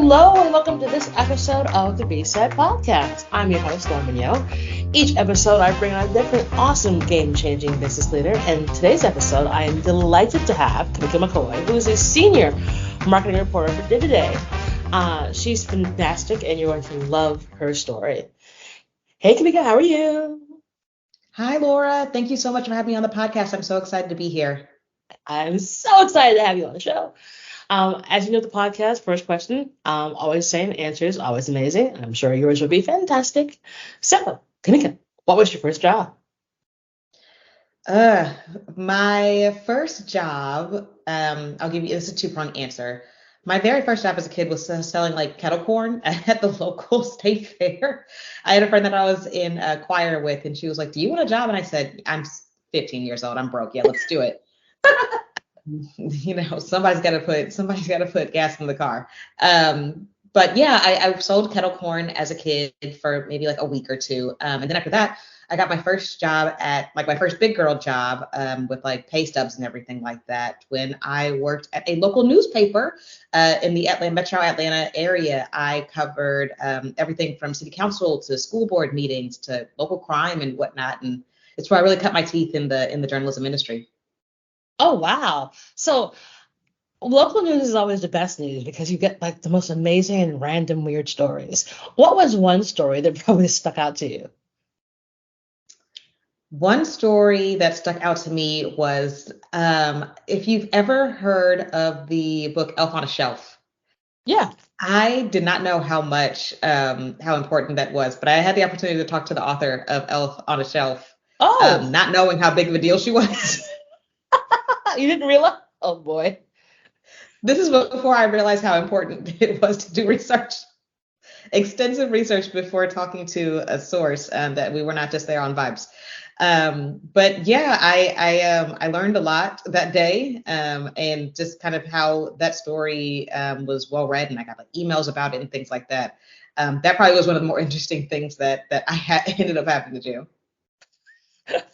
Hello and welcome to this episode of the B-Set Podcast. I'm your host, Norman Yo. Each episode I bring on a different awesome game-changing business leader, and today's episode I am delighted to have Kimeko McCoy, who is a senior marketing reporter for Today. She's fantastic and you're going to love her story. Hey Kimeko, how are you? Hi Laura, thank you so much for having me on the podcast. I'm so excited to be here. I'm so excited to have you on the show. As you know, the podcast, first question, always same, answers, always amazing. I'm sure yours will be fantastic. So, Kimeko, what was your first job? My first job, I'll give you, this is a two-pronged answer. My very first job as a kid was selling like kettle corn at the local state fair. I had a friend that I was in a choir with, and she was like, "Do you want a job?" And I said, "I'm 15 years old. I'm broke. Yeah, let's do it." Somebody's got to put gas in the car. But yeah, I sold kettle corn as a kid for maybe like a week or two. And then after that, I got my first job at like my first big girl job with like pay stubs and everything like that when I worked at a local newspaper in the metro Atlanta area. I covered everything from city council to school board meetings to local crime and whatnot. And it's where I really cut my teeth in the journalism industry. Oh, wow. So local news is always the best news because you get like the most amazing and random weird stories. What was one story that probably stuck out to you? One story that stuck out to me was if you've ever heard of the book Elf on a Shelf. Yeah. I did not know how important that was, but I had the opportunity to talk to the author of Elf on a Shelf, not knowing how big of a deal she was. You didn't realize? Oh boy. This is before I realized how important it was to do research, extensive research before talking to a source, that we were not just there on vibes. But yeah, I learned a lot that day, and just kind of how that story was well read, and I got like emails about it and things like that. That probably was one of the more interesting things that I ended up having to do.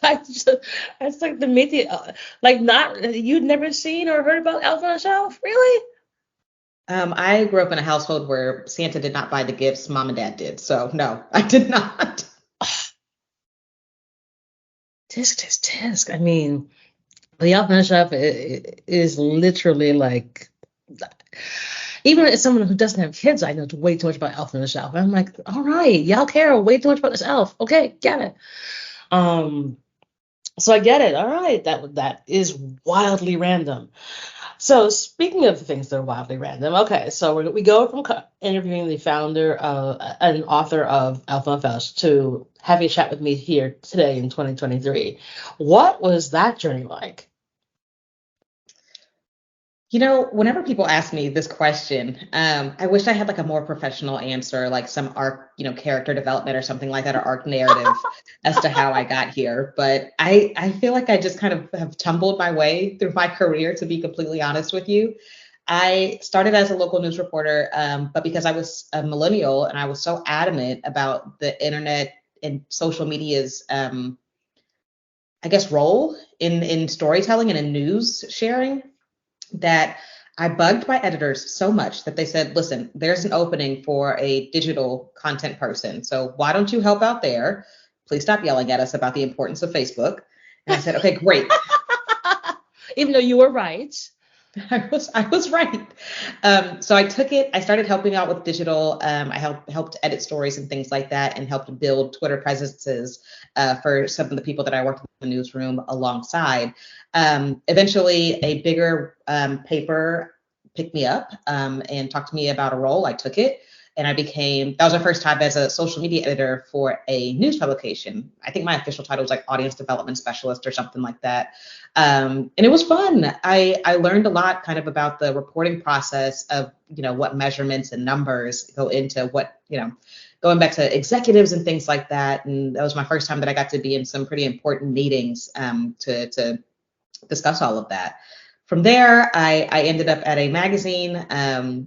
That's like the media, like not you'd never seen or heard about Elf on a Shelf, really? I grew up in a household where Santa did not buy the gifts, mom and dad did. So no, I did not. Tisk. I mean, the Elf on a Shelf is literally like, even as someone who doesn't have kids, I know way too much about Elf on a Shelf. I'm like, all right, y'all care way too much about this elf. Okay, get it. So I get it. All right, that is wildly random. So speaking of things that are wildly random, okay, so we go from interviewing the founder and author of Elf on a Shelf to having a chat with me here today in 2023. What was that journey like? Whenever people ask me this question, I wish I had like a more professional answer, like some arc, character development or something like that, or arc narrative as to how I got here. But I feel like I just kind of have tumbled my way through my career, to be completely honest with you. I started as a local news reporter, but because I was a millennial and I was so adamant about the internet and social media's, I guess, role in storytelling and in news sharing, that I bugged my editors so much that they said, "Listen, there's an opening for a digital content person. So why don't you help out there? Please stop yelling at us about the importance of Facebook." And I said, "Okay, great." Even though you were right. I was right. So I took it. I started helping out with digital. I helped edit stories and things like that, and helped build Twitter presences for some of the people that I worked in the newsroom alongside. Eventually, a bigger paper picked me up and talked to me about a role. I took it, and that was my first time as a social media editor for a news publication. I think my official title was like audience development specialist or something like that. And it was fun. I learned a lot kind of about the reporting process of, what measurements and numbers go into what, going back to executives and things like that. And that was my first time that I got to be in some pretty important meetings to discuss all of that. From there, I ended up at a magazine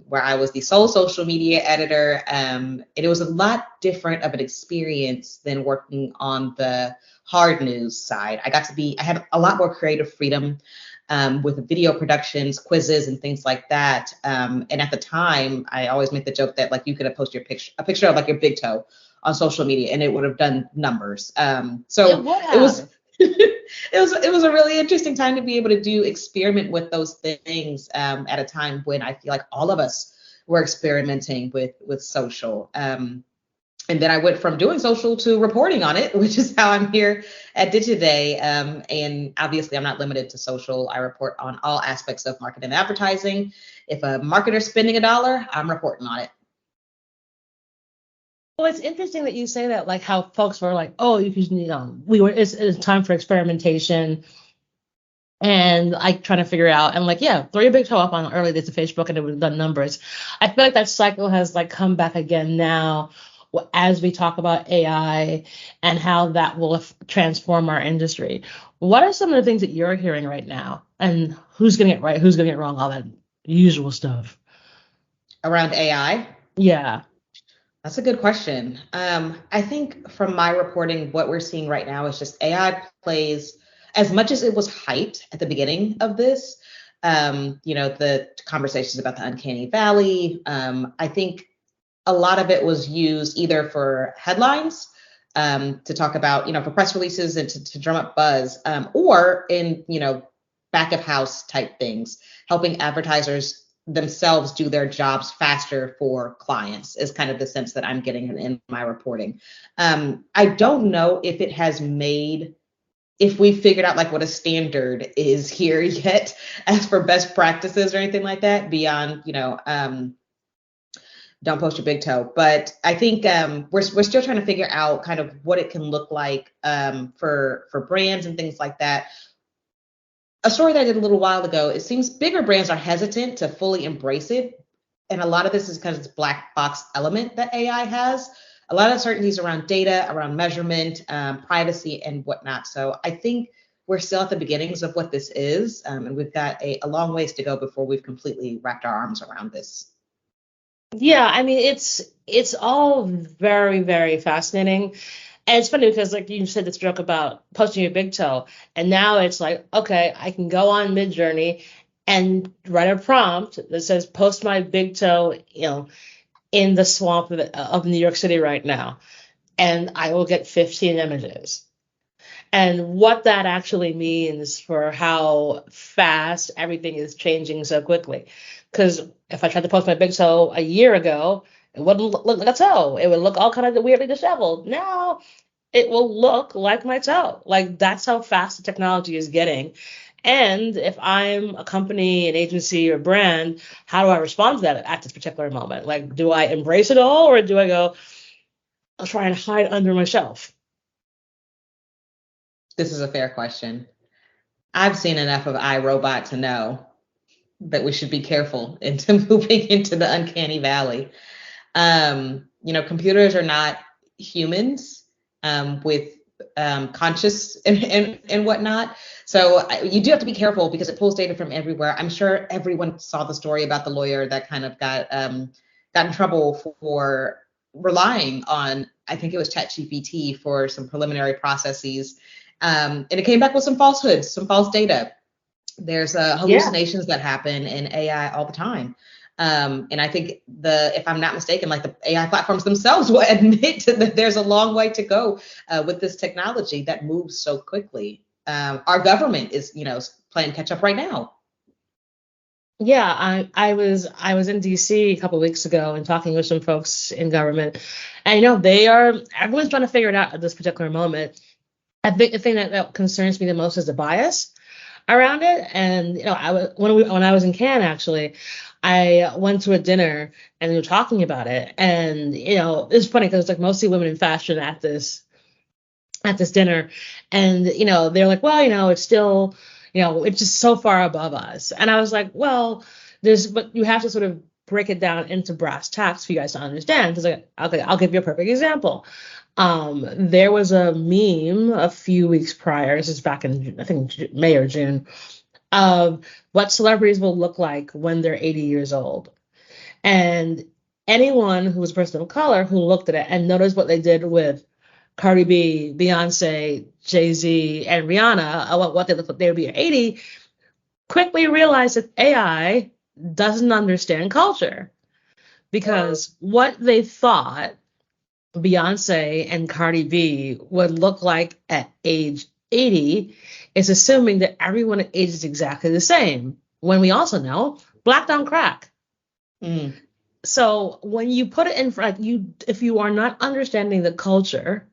where I was the sole social media editor. And it was a lot different of an experience than working on the hard news side. I had a lot more creative freedom. with video productions, quizzes, and things like that. And at the time, I always make the joke that like you could have posted a picture of like your big toe on social media, and it would have done numbers. So it was. It was a really interesting time to be able to experiment with those things at a time when I feel like all of us were experimenting with social. And then I went from doing social to reporting on it, which is how I'm here at Digiday. And obviously, I'm not limited to social. I report on all aspects of marketing and advertising. If a marketer's spending $1, I'm reporting on it. Well, it's interesting that you say that, like how folks were like, oh, you can, it's time for experimentation and like trying to figure out, and like, yeah, throw your big toe up on early days of Facebook and it would have done numbers. I feel like that cycle has like come back again now as we talk about AI and how that will transform our industry. What are some of the things that you're hearing right now, and who's getting it right, who's getting it wrong, all that usual stuff around AI? Yeah. That's a good question. I think from my reporting, what we're seeing right now is just AI plays, as much as it was hyped at the beginning of this, the conversations about the uncanny valley. I think a lot of it was used either for headlines, to talk about, for press releases and to drum up buzz, or in, back of house type things, helping advertisers themselves do their jobs faster for clients is kind of the sense that I'm getting in my reporting. I don't know if it has if we figured out like what a standard is here yet as for best practices or anything like that beyond, don't post your big toe. But I think we're still trying to figure out kind of what it can look like for brands and things like that. A story that I did a little while ago, it seems bigger brands are hesitant to fully embrace it. And a lot of this is because it's black box element that AI has. A lot of uncertainties around data, around measurement, privacy, and whatnot. So I think we're still at the beginnings of what this is. And we've got a long ways to go before we've completely wrapped our arms around this. Yeah, I mean, it's all very, very fascinating. And it's funny because, like you said, this joke about posting your big toe, and now it's like, okay, I can go on Midjourney and write a prompt that says, "Post my big toe," in the swamp of New York City right now, and I will get 15 images. And what that actually means for how fast everything is changing so quickly. Because if I tried to post my big toe a year ago, it wouldn't look like a toe. It would look all kind of weirdly disheveled. Now it will look like my toe. Like, that's how fast the technology is getting. And if I'm a company, an agency, or brand, how do I respond to that at this particular moment? Like, do I embrace it all, or do I go, I'll try and hide under my shelf? This is a fair question. I've seen enough of iRobot to know that we should be careful into moving into the uncanny valley. Computers are not humans with conscious and whatnot. So you do have to be careful because it pulls data from everywhere. I'm sure everyone saw the story about the lawyer that kind of got in trouble for relying on, I think it was ChatGPT for some preliminary processes. And it came back with some falsehoods, some false data. There's hallucinations that happen in AI all the time. And I think if I'm not mistaken, like the AI platforms themselves will admit that there's a long way to go with this technology that moves so quickly. Our government is, playing catch up right now. Yeah, I was in DC a couple of weeks ago and talking with some folks in government, and everyone's trying to figure it out at this particular moment. I think the thing that concerns me the most is the bias around it. And when I was in Cannes, actually, I went to a dinner and we were talking about it, and it's funny because it's like mostly women in fashion at this dinner, and they're like, well, it's still, it's just so far above us. And I was like, well, but you have to sort of break it down into brass tacks for you guys to understand. Because okay, I'll give you a perfect example. There was a meme a few weeks prior, this is back in, I think, May or June, of what celebrities will look like when they're 80 years old. And anyone who was a person of color who looked at it and noticed what they did with Cardi B, Beyonce, Jay-Z, and Rihanna, what they look like they would be at 80, quickly realized that AI doesn't understand culture, because what they thought Beyonce and Cardi B would look like at age 80 is assuming that everyone at age is exactly the same, when we also know black don't crack. Mm. So when you put it in front, if you are not understanding the culture,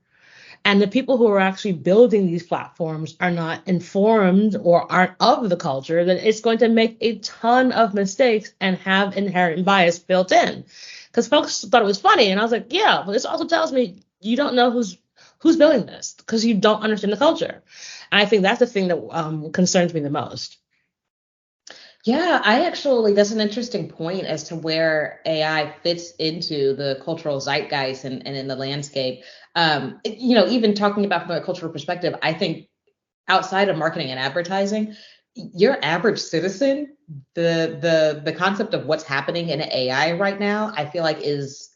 and the people who are actually building these platforms are not informed or aren't of the culture, then it's going to make a ton of mistakes and have inherent bias built in. Because folks thought it was funny, and I was like, yeah, but this also tells me you don't know who's building this, because you don't understand the culture. And I think that's the thing that concerns me the most. Yeah, that's an interesting point as to where AI fits into the cultural zeitgeist and in the landscape. Even talking about from a cultural perspective, I think outside of marketing and advertising, your average citizen, the concept of what's happening in AI right now, I feel like is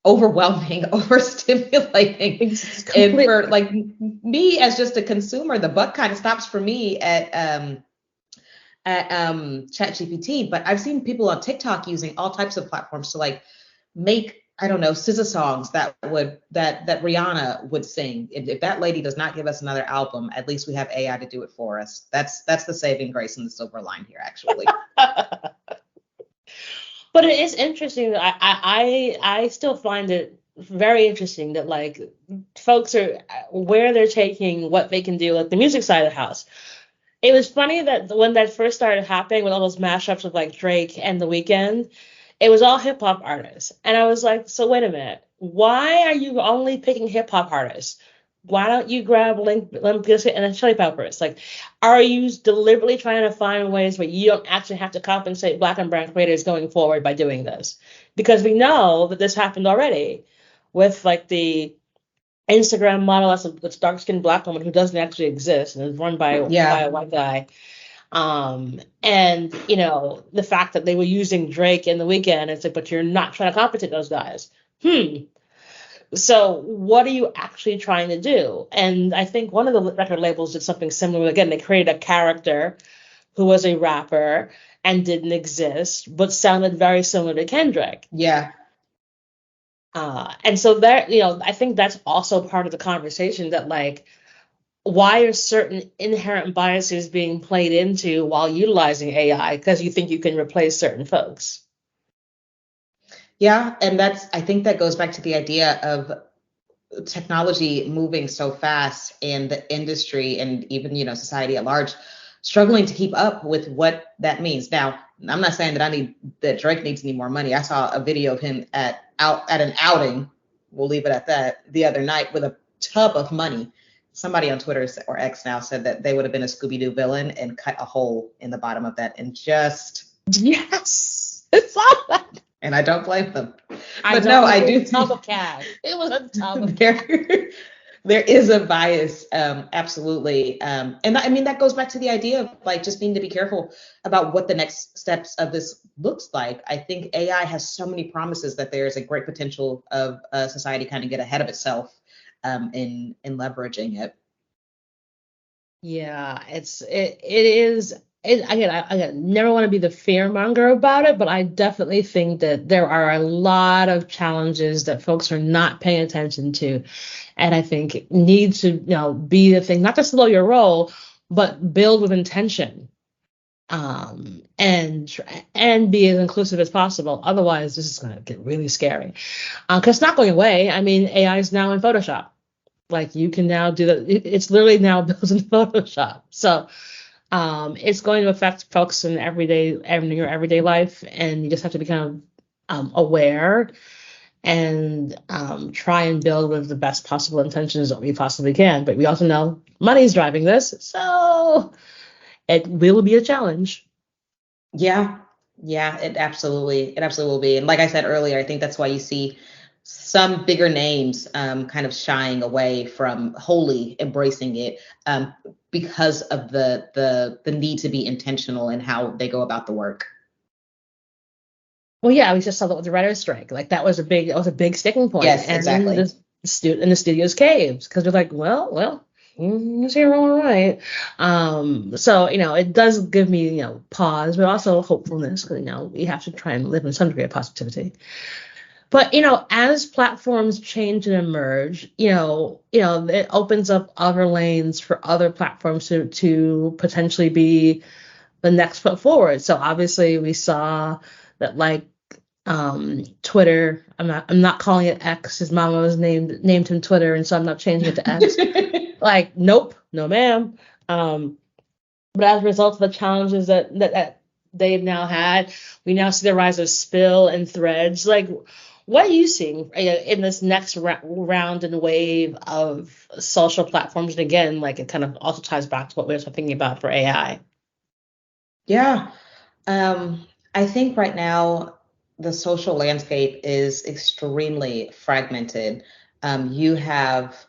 overwhelming, overstimulating. And for like me as just a consumer, the buck kind of stops for me at ChatGPT, but I've seen people on TikTok using all types of platforms to like make, I don't know, SZA songs that Rihanna would sing. If that lady does not give us another album, at least we have AI to do it for us. That's the saving grace and the silver line here, actually. But it is interesting that I still find it very interesting that like folks are where they're taking what they can do, like the music side of the house. It was funny that when that first started happening with all those mashups of like Drake and The Weeknd, it was all hip hop artists. And I was like, so wait a minute, why are you only picking hip hop artists? Why don't you grab Limp Bizkit and the Chili Peppers? Like, are you deliberately trying to find ways where you don't actually have to compensate Black and brown creators going forward by doing this? Because we know that this happened already with like the Instagram model that's a dark skinned Black woman who doesn't actually exist and is run by a white guy. And the fact that they were using Drake in The Weeknd, it's like, but you're not trying to compensate those guys. So what are you actually trying to do? And I think one of the record labels did something similar. Again, they created a character who was a rapper and didn't exist, but sounded very similar to Kendrick. Yeah. And so that, I think that's also part of the conversation, that like, why are certain inherent biases being played into while utilizing AI? Because you think you can replace certain folks. Yeah, and I think that goes back to the idea of technology moving so fast and the industry and even, society at large struggling to keep up with what that means. Now, I'm not saying that Drake needs any more money. I saw a video of him at an outing, we'll leave it at that, the other night with a tub of money. Somebody on Twitter or X now said that they would have been a Scooby-Doo villain and cut a hole in the bottom of that and just... Yes, it's all that. And I don't blame them. I do. A tub of cash. It was a tub of cash. There is a bias, absolutely. And I mean, that goes back to the idea of like just needing to be careful about what the next steps of this looks like. I think AI has so many promises that there's a great potential of society kind of get ahead of itself in leveraging it. Yeah, it is. I never want to be the fear monger about it, but I definitely think that there are a lot of challenges that folks are not paying attention to, and I think it needs to be the thing, not to slow your roll, but build with intention, and be as inclusive as possible. Otherwise, this is going to get really scary, because it's not going away. I mean, AI is now in Photoshop. Like you can now do that. It's literally now built in Photoshop. So it's going to affect folks in your everyday life, and you just have to be kind of aware and try and build with the best possible intentions that we possibly can. But we also know money's driving this, so it will be a challenge. Yeah, it absolutely will be. And like I said earlier, I think that's why you see some bigger names kind of shying away from wholly embracing it, because of the need to be intentional in how they go about the work. Well, yeah, we just saw that with the writer's strike. Like that was a big sticking point. Yes, and exactly. In the studio's caves, because they're like, well, You're wrong, right. So, it does give me, pause, but also hopefulness, because, we have to try and live in some degree of positivity. But, as platforms change and emerge, it opens up other lanes for other platforms to potentially be the next foot forward. So obviously we saw that, like, Twitter. I'm not calling it X. His mama was named him Twitter, and so I'm not changing it to X. Like, nope, no ma'am. But as a result of the challenges that they've now had, we now see the rise of Spill and Threads. Like, what are you seeing in this next round and wave of social platforms? And again, like, it kind of also ties back to what we were thinking about for AI. Yeah. I think right now the social landscape is extremely fragmented. You have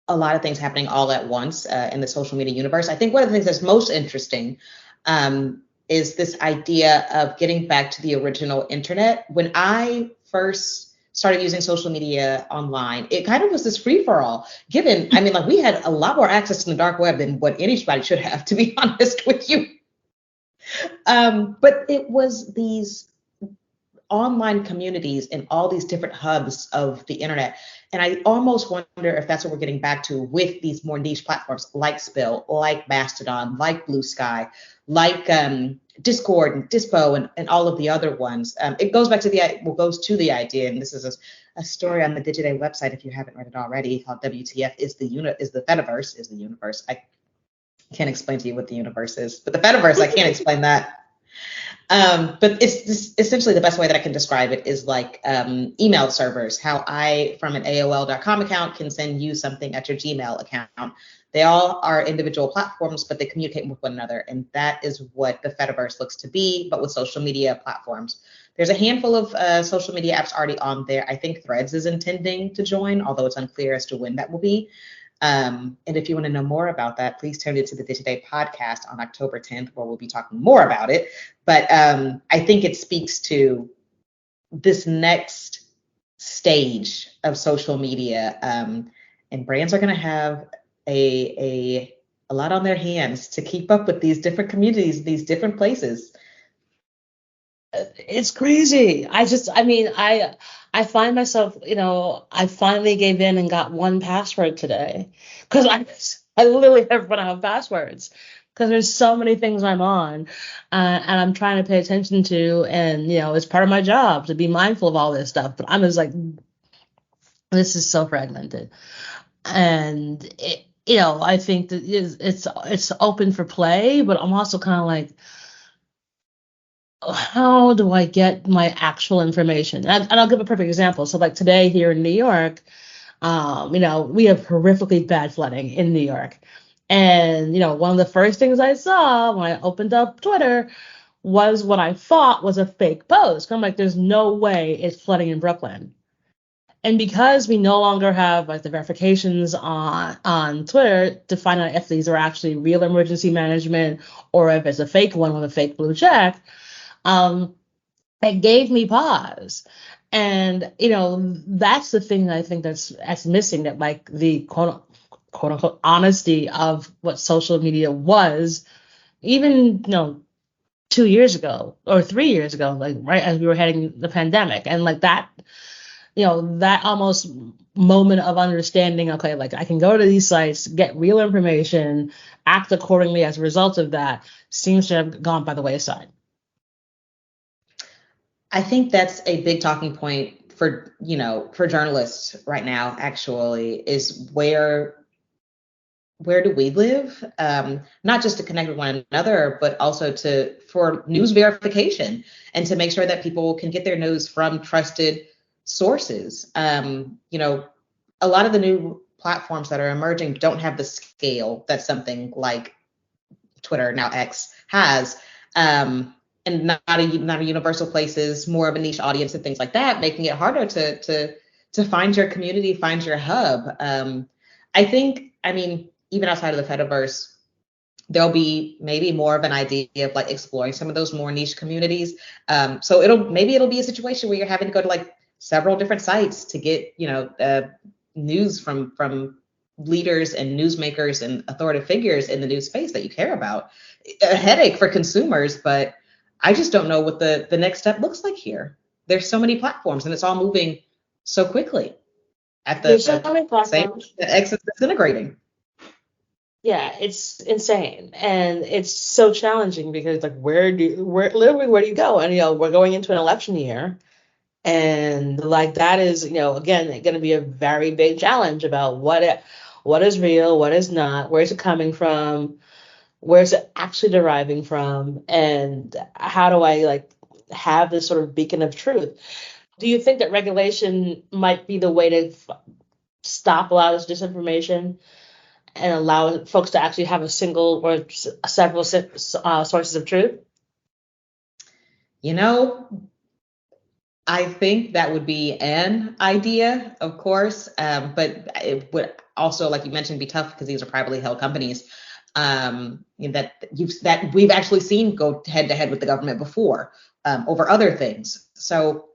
a lot of things happening all at once in the social media universe. I think one of the things that's most interesting is this idea of getting back to the original internet. When I first started using social media online, it kind of was this free for all. Like, we had a lot more access to the dark web than what anybody should have, to be honest with you. But it was these online communities in all these different hubs of the internet. And I almost wonder if that's what we're getting back to with these more niche platforms like Spill, like Mastodon, like Blue Sky, like Discord and Dispo, and all of the other ones. It goes back to the idea, and this is a story on the Digiday website if you haven't read it already, called WTF is the Fediverse is the universe. I can't explain to you what the universe is, but the Fediverse, I can't explain that. But it's essentially the best way that I can describe it is like email servers, how I, from an AOL.com account, can send you something at your Gmail account. They all are individual platforms, but they communicate with one another. And that is what the Fediverse looks to be, but with social media platforms. There's a handful of social media apps already on there. I think Threads is intending to join, although it's unclear as to when that will be. And if you want to know more about that, please tune into the Digiday podcast on October 10th, where we'll be talking more about it. But I think it speaks to this next stage of social media, and brands are going to have a lot on their hands to keep up with these different communities, these different places. It's crazy. I find myself, I finally gave in and got one password today, because I literally have run out of passwords, because there's so many things I'm on, and I'm trying to pay attention to, and it's part of my job to be mindful of all this stuff. But I'm just like, this is so fragmented, and I think that it's open for play, but I'm also kind of like, how do I get my actual information? And I'll give a perfect example. So, like, today here in New York, we have horrifically bad flooding in New York. And, one of the first things I saw when I opened up Twitter was what I thought was a fake post. I'm like, there's no way it's flooding in Brooklyn. And because we no longer have, like, the verifications on Twitter to find out if these are actually real emergency management or if it's a fake one with a fake blue check, it gave me pause. And, that's the thing that I think that's missing, that, like, the quote unquote honesty of what social media was, even, 2 years ago or 3 years ago, like, right as we were heading the pandemic. And, like, that, that almost moment of understanding, okay, like, I can go to these sites, get real information, act accordingly as a result of that, seems to have gone by the wayside. I think that's a big talking point for journalists right now, actually, is where do we live? Not just to connect with one another, but also for news verification and to make sure that people can get their news from trusted sources. A lot of the new platforms that are emerging don't have the scale that something like Twitter, now X, has. And not a universal places, more of a niche audience and things like that, making it harder to find your community, find your hub. I think, even outside of the Fediverse, there'll be maybe more of an idea of, like, exploring some of those more niche communities. So it'll be a situation where you're having to go to, like, several different sites to get news from leaders and newsmakers and authoritative figures in the news space that you care about. A headache for consumers, but I just don't know what the next step looks like here. There's so many platforms and it's all moving so quickly at the There's so many same platforms. that X is disintegrating. Yeah, it's insane, and it's so challenging because like where do you go? And we're going into an election year, and like that is again going to be a very big challenge about what is real, what is not, where is it coming from, where is it actually deriving from, and how do I like have this sort of beacon of truth? Do you think that regulation might be the way to stop a lot of this disinformation and allow folks to actually have a single or several sources of truth? You know, I think that would be an idea, of course, but it would also, like you mentioned, be tough because these are privately held companies that we've actually seen go head to head with the government before over other things. So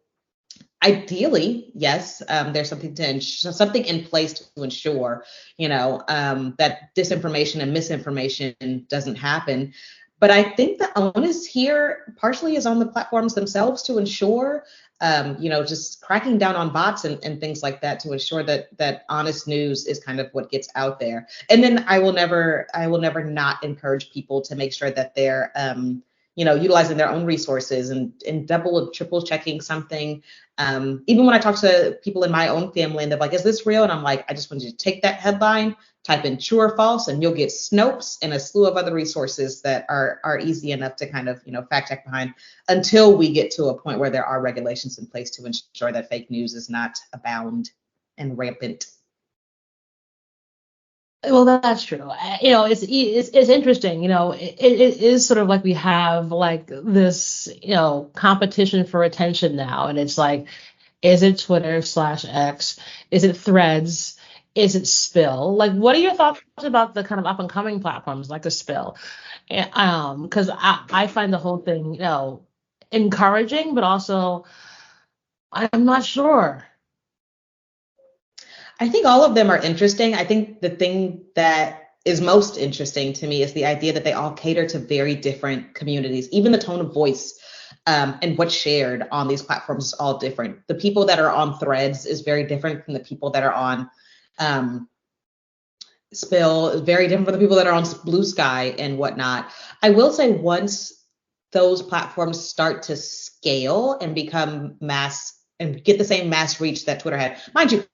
ideally, yes, there's something in place to ensure, that disinformation and misinformation doesn't happen. But I think the onus here partially is on the platforms themselves to ensure, just cracking down on bots and things like that to ensure that honest news is kind of what gets out there. And then I will never not encourage people to make sure that they're, utilizing their own resources and double or triple checking something. Even when I talk to people in my own family and they're like, is this real? And I'm like, I just want you to take that headline, type in true or false, and you'll get Snopes and a slew of other resources that are easy enough to kind of, fact check behind until we get to a point where there are regulations in place to ensure that fake news is not abound and rampant. Well, that's true. It's interesting. It is sort of like we have like this, competition for attention now, and it's like, is it Twitter/X? Is it Threads? Is it Spill? Like, what are your thoughts about the kind of up and coming platforms like a Spill? Because I find the whole thing, encouraging, but also I'm not sure. I think all of them are interesting. I think the thing that is most interesting to me is the idea that they all cater to very different communities. Even the tone of voice and what's shared on these platforms is all different. The people that are on Threads is very different from the people that are on Spill, very different from the people that are on Blue Sky and whatnot. I will say once those platforms start to scale and become mass and get the same mass reach that Twitter had, mind you,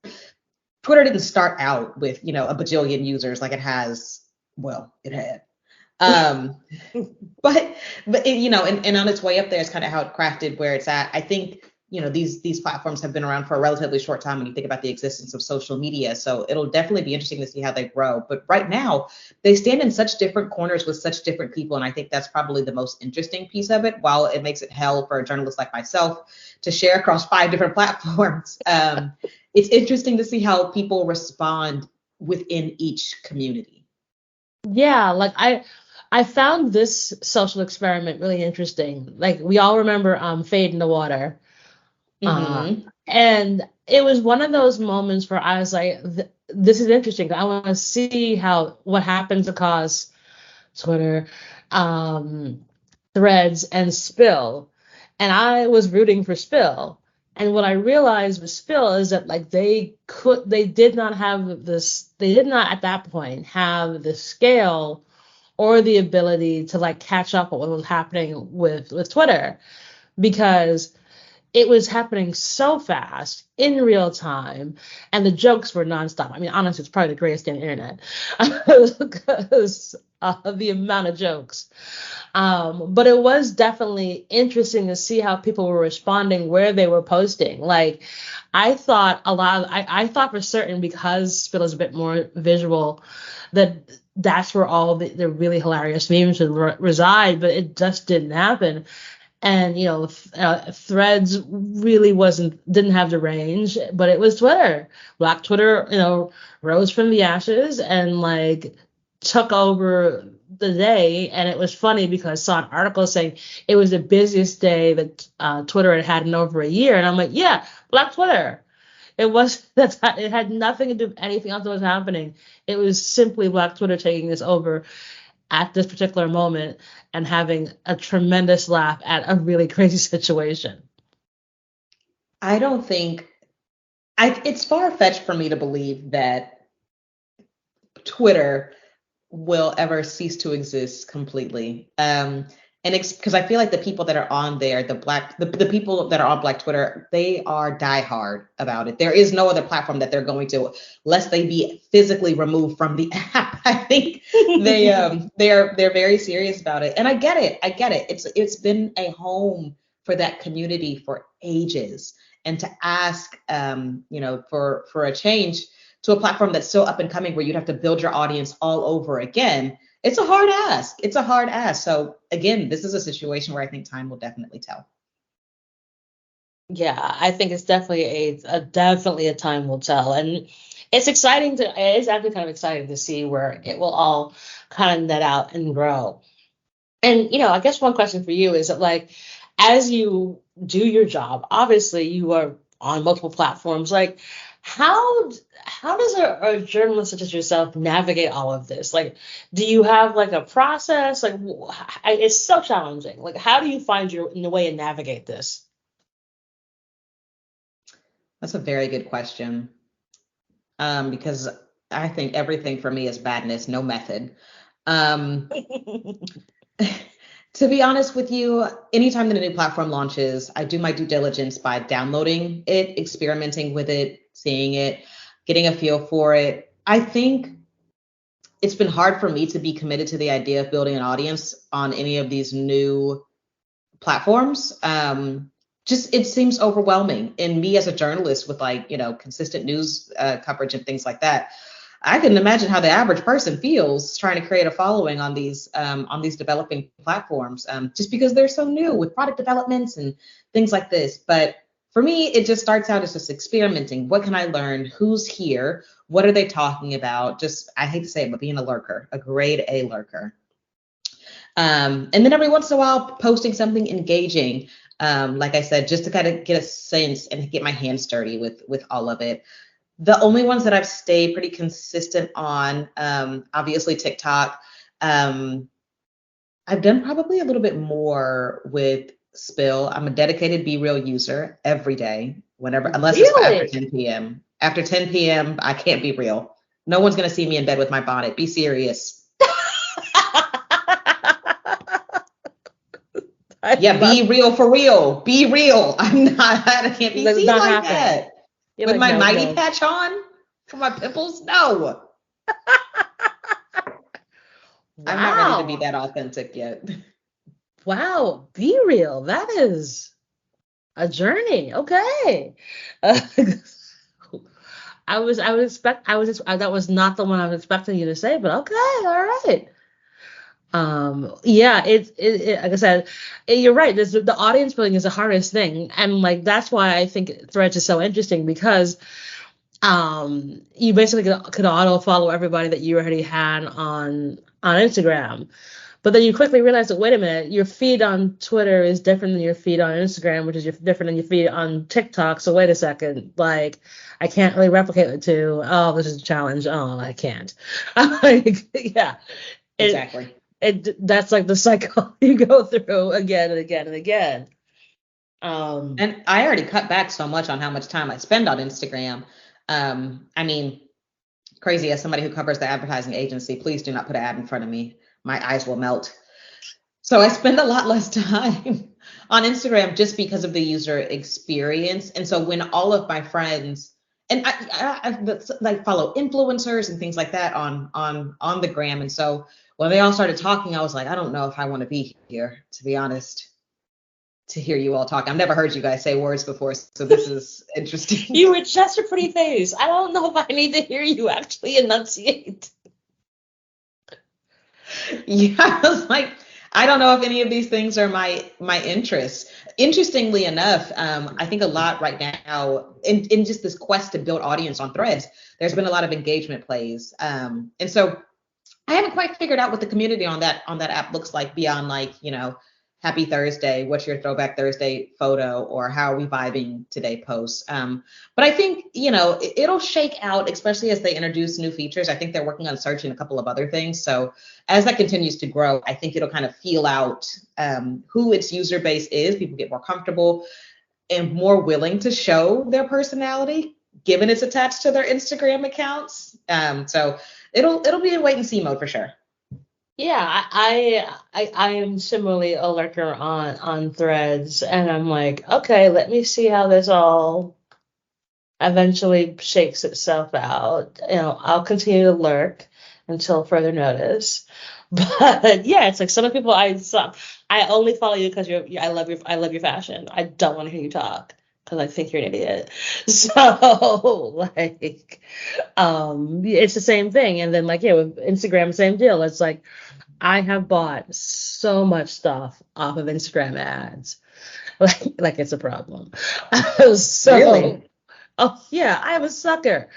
Twitter didn't start out with, a bajillion users like it has. Well, it had. But and on its way up there is kind of how it crafted where it's at. I think, these platforms have been around for a relatively short time when you think about the existence of social media. So it'll definitely be interesting to see how they grow. But right now, they stand in such different corners with such different people. And I think that's probably the most interesting piece of it. While it makes it hell for a journalist like myself to share across 5 different platforms, it's interesting to see how people respond within each community. Yeah, like I found this social experiment really interesting. Like we all remember Fade in the Water. And it was one of those moments where I was like, this is interesting. I want to see what happens across Twitter, Threads, and Spill. And I was rooting for Spill. And what I realized with Spill is that like they did not at that point have the scale or the ability to like catch up with what was happening with Twitter, because it was happening so fast in real time, and the jokes were nonstop. I mean, honestly, it's probably the greatest thing on the internet because of the amount of jokes. But it was definitely interesting to see how people were responding, where they were posting. Like, I thought I thought for certain, because Spill is a bit more visual, that that's where all the really hilarious memes would reside, but it just didn't happen. And Threads really didn't have the range, but it was Twitter. Black Twitter, rose from the ashes and like took over the day. And it was funny because I saw an article saying it was the busiest day that Twitter had in over a year, and I'm like, yeah, Black Twitter. It was it had nothing to do with anything else that was happening. It was simply Black Twitter taking this over at this particular moment and having a tremendous laugh at a really crazy situation. I don't think it's far-fetched for me to believe that Twitter will ever cease to exist completely. And it's because I feel like the people that are on there, the people that are on Black Twitter, they are diehard about it. There is no other platform that they're going to, lest they be physically removed from the app. I think they're very serious about it, and I get it. It's been a home for that community for ages, and to ask for a change to a platform that's still up and coming, where you'd have to build your audience all over again. It's a hard ask. So again, this is a situation where I think time will definitely tell. Yeah, I think it's definitely definitely a time will tell. And it's actually kind of exciting to see where it will all kind of net out and grow. And, I guess one question for you is that, like, as you do your job, obviously you are on multiple platforms. Like, how does a journalist such as yourself navigate all of this? Like, do you have like a process? Like, it's so challenging. Like, how do you find your way and navigate this? That's a very good question. Because I think everything for me is badness, no method. Um, to be honest with you, anytime that a new platform launches, I do my due diligence by downloading it, experimenting with it, seeing it, getting a feel for it. I think it's been hard for me to be committed to the idea of building an audience on any of these new platforms. Just it seems overwhelming. And me as a journalist with consistent news coverage and things like that, I couldn't imagine how the average person feels trying to create a following on these developing platforms, just because they're so new with product developments and things like this. But for me, it just starts out as just experimenting. What can I learn? Who's here? What are they talking about? Just, I hate to say it, but being a lurker, a grade A lurker. And then every once in a while, posting something engaging, like I said, just to kind of get a sense and get my hands dirty with all of it. The only ones that I've stayed pretty consistent on, obviously TikTok. I've done probably a little bit more with Spill. I'm a dedicated Be Real user every day, unless it's after 10 p.m. After 10 p.m., I can't be real. No one's going to see me in bed with my bonnet. Be serious. Yeah, be real for real. Be real. I can't be seen like that. With my mighty patch on for my pimples? No. Wow. I'm not ready to be that authentic yet. Wow, Be Real. That is a journey. Okay. That was not the one I was expecting you to say, but okay, all right. Yeah, like I said, you're right. The audience building is the hardest thing, and like that's why I think Threads is so interesting, because you basically could auto follow everybody that you already had on Instagram, but then you quickly realize that, wait a minute, your feed on Twitter is different than your feed on Instagram, which is different than your feed on TikTok. So wait a second, like I can't really replicate the two. Oh, this is a challenge. Oh, I can't. Yeah, exactly. That's like the cycle you go through again and again and again. And I already cut back so much on how much time I spend on Instagram. I mean, crazy, as somebody who covers the advertising agency, please do not put an ad in front of me. My eyes will melt. So I spend a lot less time on Instagram just because of the user experience. And so when all of my friends, and I like follow influencers and things like that on the gram. And so when they all started talking, I was like, I don't know if I want to be here, to be honest, to hear you all talk. I've never heard you guys say words before, so this is interesting. You were just a pretty face. I don't know if I need to hear you actually enunciate. Yeah, I was like, I don't know if any of these things are my interests. Interestingly enough, I think a lot right now in just this quest to build audience on Threads, there's been a lot of engagement plays. And so I haven't quite figured out what the community on that app looks like beyond Happy Thursday, what's your throwback Thursday photo, or how are we vibing today posts. But I think, it'll shake out, especially as they introduce new features. I think they're working on search and a couple of other things. So as that continues to grow, I think it'll kind of feel out who its user base is. People get more comfortable and more willing to show their personality, given it's attached to their Instagram accounts. So it'll be a wait and see mode for sure. Yeah, I am similarly a lurker on Threads, and I'm like, okay, let me see how this all eventually shakes itself out. I'll continue to lurk until further notice. But yeah, it's like some of the people I only follow you because I love your fashion. I don't want to hear you talk because I think you're an idiot. So like, it's the same thing. And then like, yeah, with Instagram, same deal. It's like I have bought so much stuff off of Instagram ads, like it's a problem. So, Really? oh yeah, I am a sucker.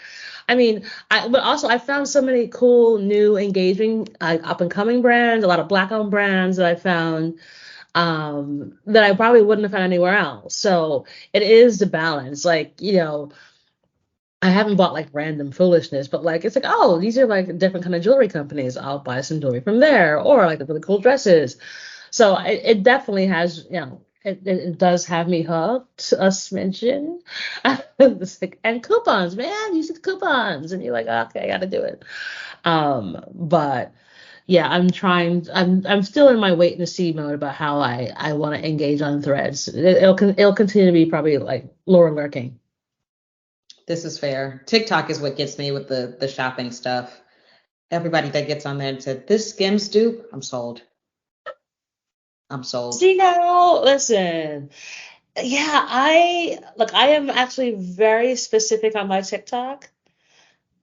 I mean, but also I found so many cool, new, engaging, up and coming brands, a lot of Black-owned brands that I found that I probably wouldn't have found anywhere else. So it is the balance. Like, I haven't bought like random foolishness, but like it's like, oh, these are like different kind of jewelry companies. I'll buy some jewelry from there, or like the really cool dresses. So it definitely has, it does have me hooked a smidgen. It's like, and coupons, man, use the coupons, and you're like, okay, I got to do it. But yeah, I'm still in my wait and see mode about how I want to engage on Threads. It'll continue to be probably like lower lurking. This is fair. TikTok is what gets me with the shopping stuff. Everybody that gets on there and said, this Skims dupe, I'm sold. I'm sold. See now, listen. Yeah, I am actually very specific on my TikTok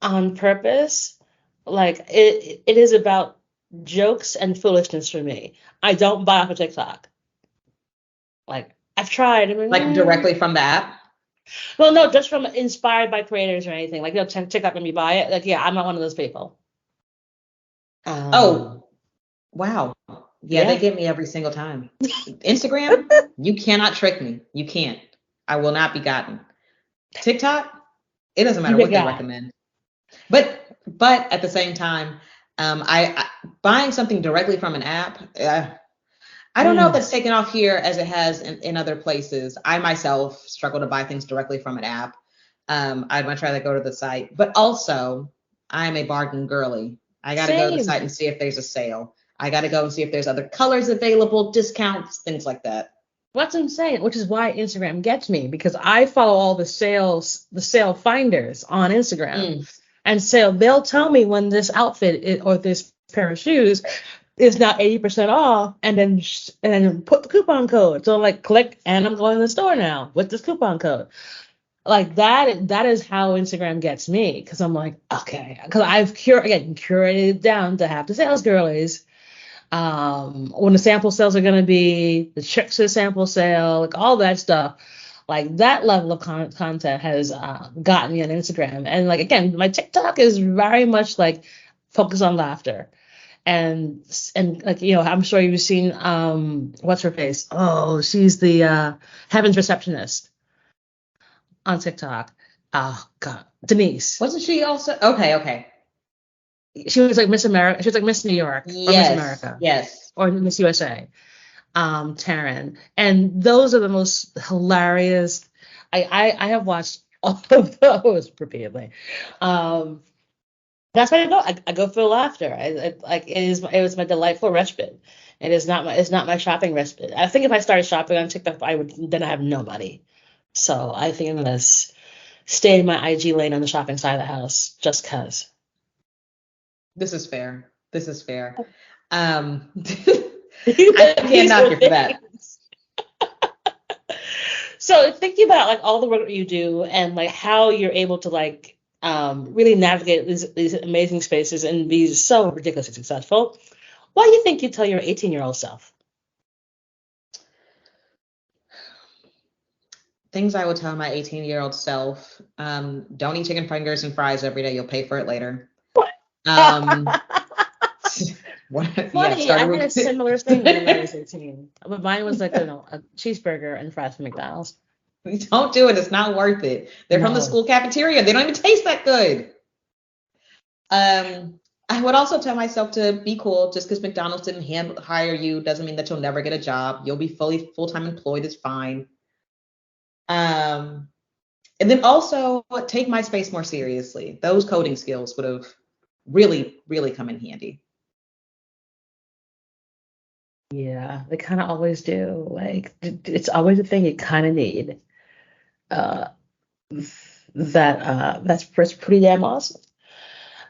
on purpose. Like it is about jokes and foolishness for me. I don't buy off of TikTok. Like I've tried. I mean, Like directly from the app? well, no, just from inspired by creators or anything. Like TikTok made me buy it. Like, yeah, I'm not one of those people. Oh, wow. Yeah, they Yeah. get me every single time. Instagram, you cannot trick me. You can't. I will not be gotten. TikTok, it doesn't matter what they recommend. But at the same time, I buying something directly from an app, I don't know if that's taken off here as it has in other places. I myself struggle to buy things directly from an app. I'd much rather go to the site. But also, I'm a bargain girly. I got to go to the site and see if there's a sale. I got to go and see if there's other colors available, discounts, things like that. What's insane, which is why Instagram gets me, because I follow all the sale finders on Instagram. And so they'll tell me when this outfit or this pair of shoes is now 80% off, and then put the coupon code. So like click, and I'm going to the store now with this coupon code. Like that is how Instagram gets me, because I'm like, okay, because I've curated it down to have the sales girlies. When the sample sales are going to be, the checks to the sample sale, like all that stuff. Like that level of content has gotten me on Instagram. And like, again, my TikTok is very much like focused on laughter. And like, I'm sure you've seen, what's her face? Oh, she's the Heaven's receptionist on TikTok. Oh, God. Denise. Wasn't she also? Okay. She was like Miss America. She was like Miss New York, or Miss America. Yes. Or Miss USA. Taryn. And those are the most hilarious. I have watched all of those repeatedly. That's why I go. I go for laughter. It was my delightful respite. It's not my shopping respite. I think if I started shopping on TikTok, I have no money. So I think I'm gonna stay in my IG lane on the shopping side of the house, just cause. This is fair. I can't knock you for that. So thinking about like all the work that you do and like how you're able to like really navigate these amazing spaces and be so ridiculously successful, what do you think you tell your 18-year-old self? Things I would tell my 18-year-old self: don't eat chicken fingers and fries every day. You'll pay for it later. Yeah, Funny, I had a started similar thing when I was 18. But mine was like, a cheeseburger and fries from McDonald's. Don't do it. It's not worth it. They're from the No. school cafeteria. They don't even taste that good. I would also tell myself to be cool. Just because McDonald's didn't hire you doesn't mean that you'll never get a job. You'll be full-time employed. It's fine. And then also take my space more seriously. Those coding skills would have really, really come in handy. Yeah, they kind of always do. Like, it's always a thing you kind of need. Uh, that's pretty damn awesome.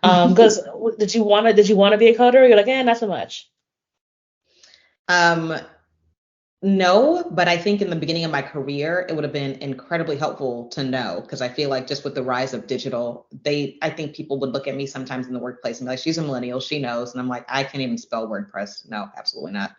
Because did you want to be a coder? Or you're like, not so much. Um, no, but I think in the beginning of my career, it would have been incredibly helpful to know because I feel like just with the rise of digital, I think people would look at me sometimes in the workplace and be like, she's a millennial, she knows. And I'm like, I can't even spell WordPress. No, absolutely not.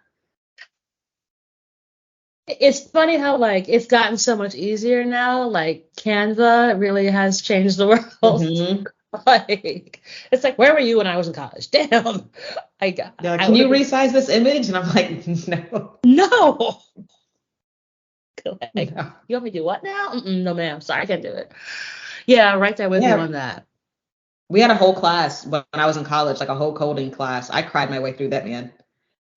It's funny how like it's gotten so much easier now. Like Canva really has changed the world. Mm-hmm. Like it's like, where were you when I was in college? Damn. They're like, I can would you have been resize this image? And I'm like, no, no. Like, no. you want me to do what now? No, ma'am. Sorry, I can't do it. Yeah, right there with you Yeah, on that. we had a whole class when I was in college, like a whole coding class. I cried my way through that, man.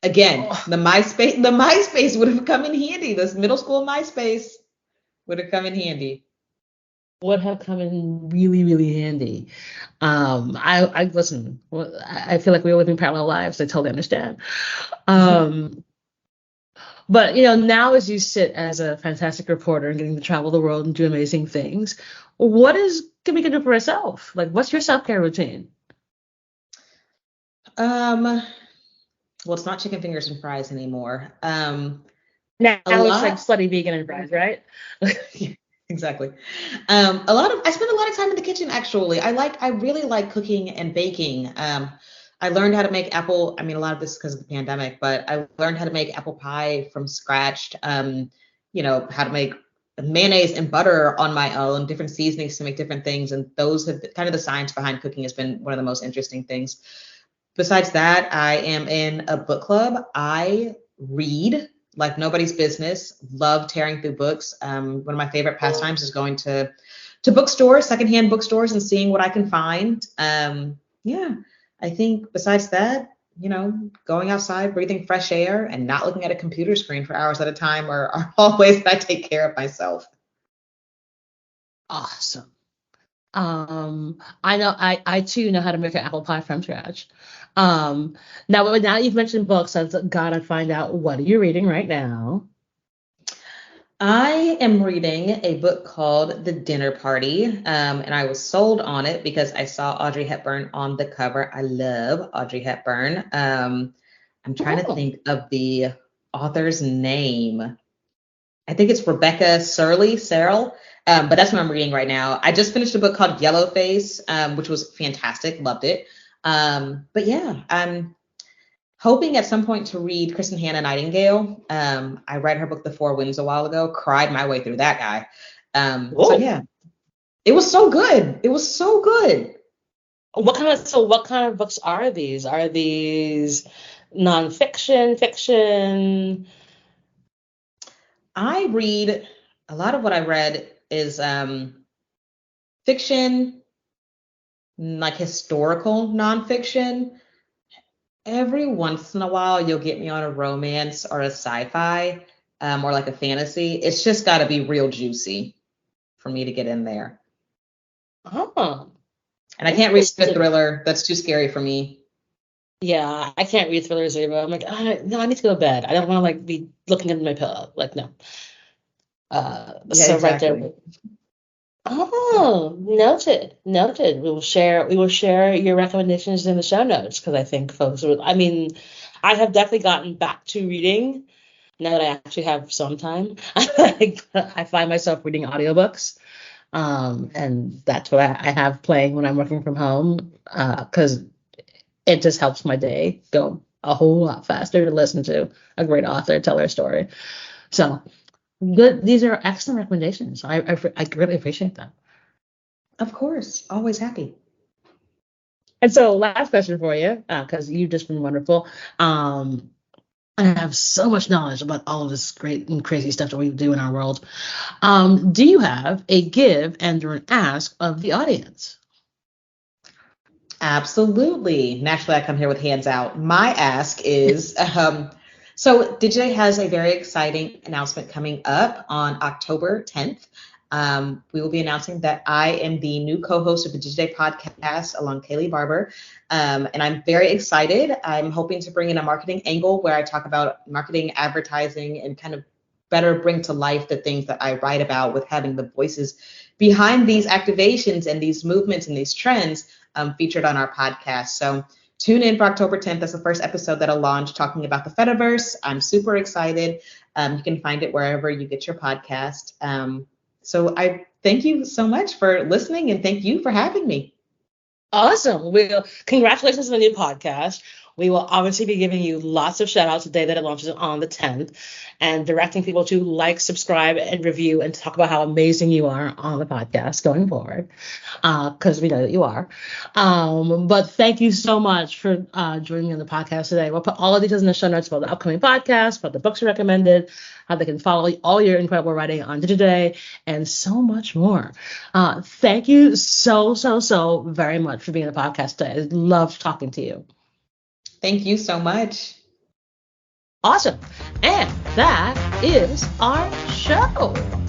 Again, Oh, the MySpace would have come in handy. This middle school MySpace would have come in handy. would have come in really, really handy. I listen. I feel like we're living parallel lives. I totally understand. Um, but now as you sit as a fantastic reporter and getting to travel the world and do amazing things, what is Kimeko do for herself? Like, what's your self-care routine? Um, well, it's not chicken fingers and fries anymore. Now A it's like lot, slutty vegan and fries, right? exactly. I spend a lot of time in the kitchen actually. I really like cooking and baking. I learned how to make a lot of this is because of the pandemic, but I learned how to make apple pie from scratch. How to make mayonnaise and butter on my own, different seasonings to make different things. And those have kind of the science behind cooking has been one of the most interesting things. Besides that, I am in a book club. I read like nobody's business. Love tearing through books. One of my favorite pastimes is going to bookstores, secondhand bookstores, and seeing what I can find. Yeah, I think besides that, going outside, breathing fresh air, and not looking at a computer screen for hours at a time are all ways that I take care of myself. Awesome. I know I too know how to make an apple pie from scratch. Now you've mentioned books, I've got to find out what are you reading right now. I am reading a book called The Dinner Party, and I was sold on it because I saw Audrey Hepburn on the cover. I love Audrey Hepburn. I'm trying to Oh, think of the author's name. I think it's Rebecca Searle, but that's what I'm reading right now. I just finished a book called Yellowface, which was fantastic. Loved it. But yeah, I'm hoping at some point to read Kristen Hannah Nightingale. I read her book The Four Winds a while ago, cried my way through that guy. So oh. yeah, it was so good. It was so good. What kind of books are these? Are these nonfiction, fiction? I read a lot of what I read is fiction, like historical nonfiction. Every once in a while, you'll get me on a romance or a sci-fi, or like a fantasy. It's just got to be real juicy for me to get in there. Oh, And I can't read a interesting. thriller. That's too scary for me. Yeah, I can't read thrillers either. I'm like, no, I need to go to bed. I don't want to like be looking at my pillow. Like, no. Yeah, So right there. exactly. Oh, noted, noted. We will share your recommendations in the show notes because I think folks would. I mean, I have definitely gotten back to reading now that I actually have some time. I find myself reading audiobooks, and that's what I have playing when I'm working from home, because it just helps my day go a whole lot faster to listen to a great author tell their story. So good. These are excellent recommendations. I really appreciate them. Of course. Always happy. And so last question for you, because you've just been wonderful. I have so much knowledge about all of this great and crazy stuff that we do in our world. Do you have a give and or an ask of the audience? Absolutely. Naturally, I come here with hands out. My ask is so Digiday has a very exciting announcement coming up on October 10th. We will be announcing that I am the new co-host of the Digiday podcast along Kaylee Barber. And I'm very excited. I'm hoping to bring in a marketing angle where I talk about marketing, advertising, and kind of better bring to life the things that I write about with having the voices behind these activations and these movements and these trends featured on our podcast. So tune in for October 10th. That's the first episode that'll launch talking about the Fediverse. I'm super excited. You can find it wherever you get your podcast. So I thank you so much for listening and thank you for having me. Awesome. Well, congratulations on the new podcast. We will obviously be giving you lots of shout outs the day that it launches on the 10th and directing people to like, subscribe, and review and talk about how amazing you are on the podcast going forward, because we know that you are. But thank you so much for joining me on the podcast today. We'll put all of details in the show notes about the upcoming podcast, about the books you recommended, how they can follow all your incredible writing on Digiday, and so much more. Thank you so very much for being on the podcast today. I loved talking to you. Thank you so much. Awesome. And that is our show.